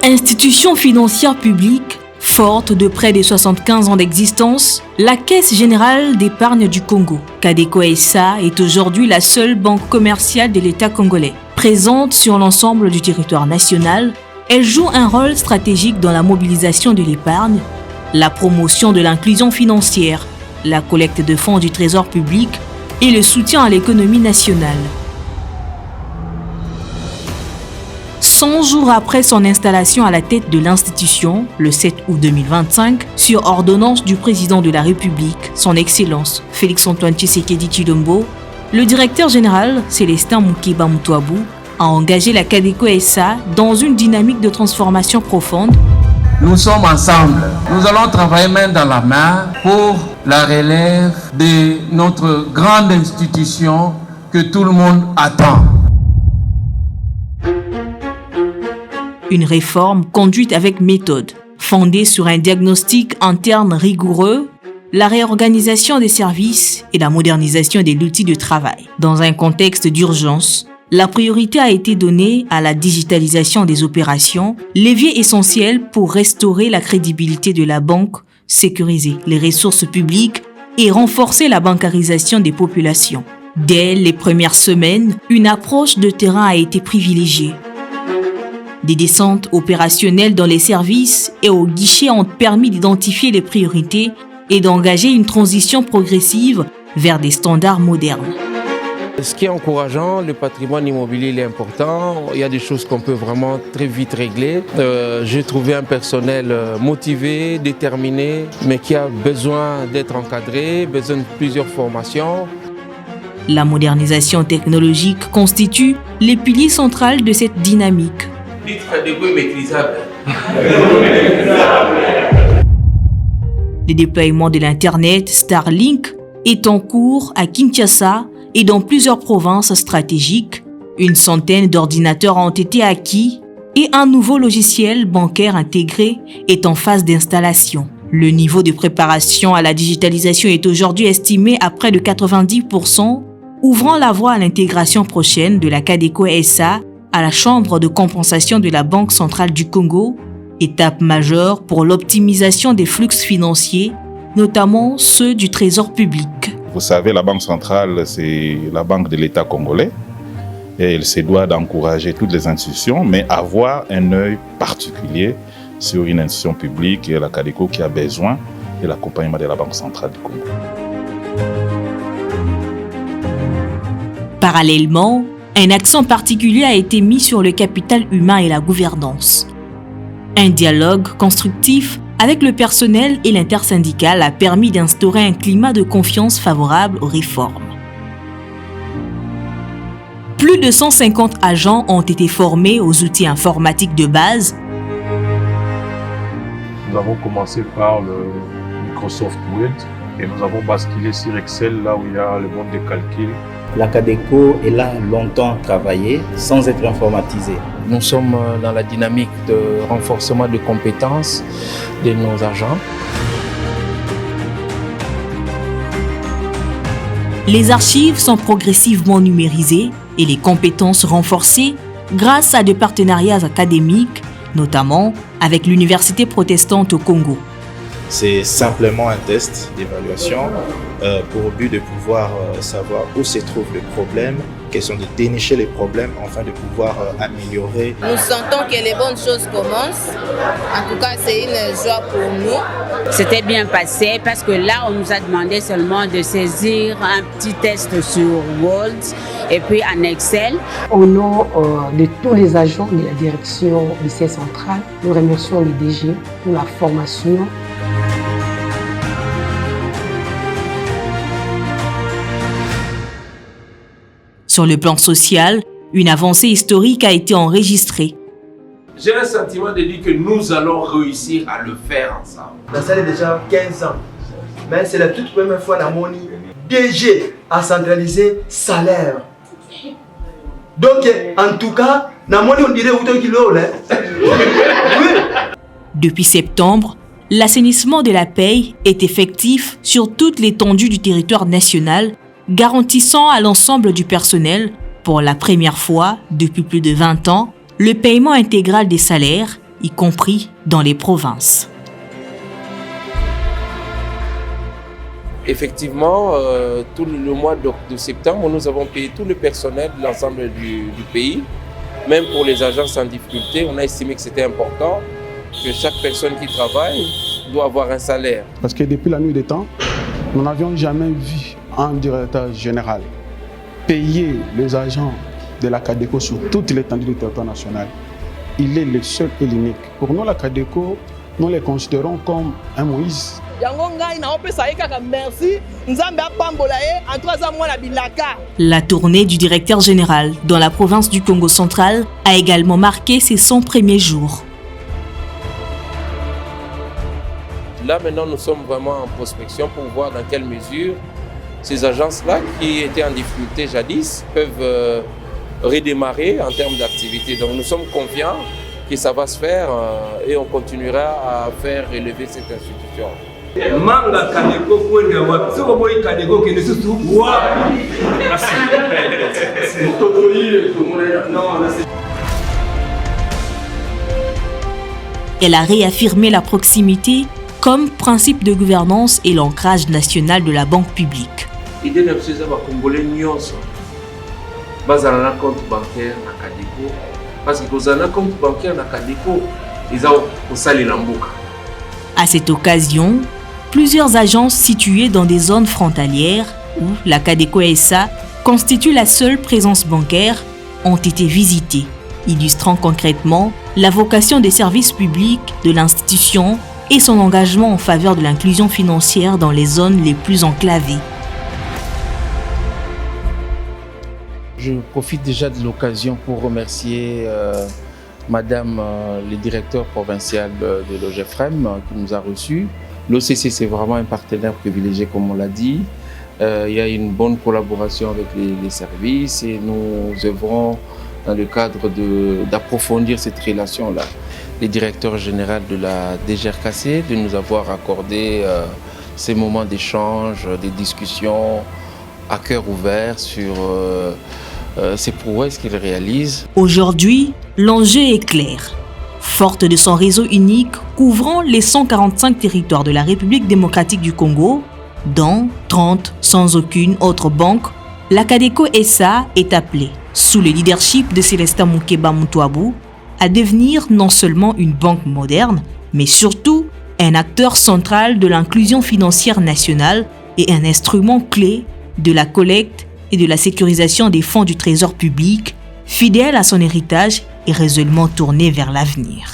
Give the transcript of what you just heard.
Institution financière publique, forte de près de 75 ans d'existence, la Caisse générale d'épargne du Congo, Cadeco SA, est aujourd'hui la seule banque commerciale de l'État congolais. Présente sur l'ensemble du territoire national, elle joue un rôle stratégique dans la mobilisation de l'épargne, la promotion de l'inclusion financière, la collecte de fonds du trésor public et le soutien à l'économie nationale. 100 jours après son installation à la tête de l'institution, le 7 août 2025, sur ordonnance du président de la République, son Excellence Félix-Antoine Tshisekedi Tshilombo, le directeur général Célestin Moukéba Moutouabou a engagé la Cadeco SA dans une dynamique de transformation profonde. Nous sommes ensemble. Nous allons travailler main dans la main pour la relève de notre grande institution que tout le monde attend. Une réforme conduite avec méthode, fondée sur un diagnostic interne rigoureux, la réorganisation des services et la modernisation de l'outil de travail. Dans un contexte d'urgence, la priorité a été donnée à la digitalisation des opérations, levier essentiel pour restaurer la crédibilité de la banque, sécuriser les ressources publiques et renforcer la bancarisation des populations. Dès les premières semaines, une approche de terrain a été privilégiée. Des descentes opérationnelles dans les services et aux guichets ont permis d'identifier les priorités et d'engager une transition progressive vers des standards modernes. Ce qui est encourageant, le patrimoine immobilier est important. Il y a des choses qu'on peut vraiment très vite régler. J'ai trouvé un personnel motivé, déterminé, mais qui a besoin d'être encadré, besoin de plusieurs formations. La modernisation technologique constitue les piliers centraux de cette dynamique. Le déploiement de l'Internet Starlink est en cours à Kinshasa et dans plusieurs provinces stratégiques. Une centaine d'ordinateurs ont été acquis et un nouveau logiciel bancaire intégré est en phase d'installation. Le niveau de préparation à la digitalisation est aujourd'hui estimé à près de 90%, ouvrant la voie à l'intégration prochaine de la Cadeco SA à la Chambre de compensation de la Banque centrale du Congo, étape majeure pour l'optimisation des flux financiers, notamment ceux du trésor public. Vous savez, la Banque centrale, c'est la banque de l'État congolais et elle se doit d'encourager toutes les institutions, mais avoir un œil particulier sur une institution publique et la Cadeco qui a besoin de l'accompagnement de la Banque centrale du Congo. Parallèlement, un accent particulier a été mis sur le capital humain et la gouvernance. Un dialogue constructif avec le personnel et l'intersyndical a permis d'instaurer un climat de confiance favorable aux réformes. Plus de 150 agents ont été formés aux outils informatiques de base. Nous avons commencé par le Microsoft Word et nous avons basculé sur Excel, là où il y a le monde des calculs. La Cadeco est là longtemps travaillé sans être informatisée. Nous sommes dans la dynamique de renforcement de compétences de nos agents. Les archives sont progressivement numérisées et les compétences renforcées grâce à des partenariats académiques, notamment avec l'Université protestante au Congo. C'est simplement un test d'évaluation pour but de pouvoir savoir où se trouve le problème, question de dénicher les problèmes afin de pouvoir améliorer. Nous sentons que les bonnes choses commencent. En tout cas, c'est une joie pour nous. C'était bien passé parce que là, on nous a demandé seulement de saisir un petit test sur Word et puis en Excel. Au nom de tous les agents de la direction du siège central, nous remercions le DG pour la formation. Sur le plan social, une avancée historique a été enregistrée. J'ai le sentiment de dire que nous allons réussir à le faire ensemble. Ça fait déjà 15 ans, mais c'est la toute première fois que Namoni DG a centralisé salaire. Donc, en tout cas, Namoni on dirait où kilo là. Depuis septembre, l'assainissement de la paie est effectif sur toute l'étendue du territoire national, garantissant à l'ensemble du personnel, pour la première fois depuis plus de 20 ans, le paiement intégral des salaires y compris dans les provinces. Effectivement, tout le mois de septembre, nous avons payé tout le personnel de l'ensemble du pays. Même pour les agences en difficulté, on a estimé que c'était important que chaque personne qui travaille doit avoir un salaire. Parce que depuis la nuit des temps, nous n'avions jamais vu un directeur général payer les agents de la CADECO sur toute l'étendue du territoire national. Il est le seul et l'unique. Pour nous, la CADECO, nous les considérons comme un Moïse. La tournée du directeur général dans la province du Congo central a également marqué ses 100 premiers jours. Là, maintenant, nous sommes vraiment en prospection pour voir dans quelle mesure ces agences-là, qui étaient en difficulté jadis, peuvent redémarrer en termes d'activité. Donc, nous sommes confiants que ça va se faire et on continuera à faire élever cette institution. Elle a réaffirmé la proximité comme principe de gouvernance et l'ancrage national de la banque publique. L'idée de ces Congolais nyonso bazala na compte bancaire na CADECO parce que kozala na compte bancaire na CADECO eza kosalela mboka. À cette occasion, plusieurs agences situées dans des zones frontalières où la CADECO SA constitue la seule présence bancaire ont été visitées, illustrant concrètement la vocation des services publics de l'institution et son engagement en faveur de l'inclusion financière dans les zones les plus enclavées. Je profite déjà de l'occasion pour remercier Madame le directeur provincial de l'OGEFREM qui nous a reçus. L'OCC, c'est vraiment un partenaire privilégié, comme on l'a dit. Il y a une bonne collaboration avec les services et nous œuvrons dans le cadre d'approfondir cette relation-là. Le directeur général de la DGRKC de nous avoir accordé ces moments d'échange, des discussions à cœur ouvert sur ces prouesses qu'il réalise. Aujourd'hui, l'enjeu est clair. Forte de son réseau unique couvrant les 145 territoires de la République démocratique du Congo, dont 30 sans aucune autre banque, la CADECO SA est appelée, sous le leadership de Célestin Moukeba Moutouabou, à devenir non seulement une banque moderne, mais surtout un acteur central de l'inclusion financière nationale et un instrument clé de la collecte et de la sécurisation des fonds du trésor public, fidèle à son héritage et résolument tourné vers l'avenir.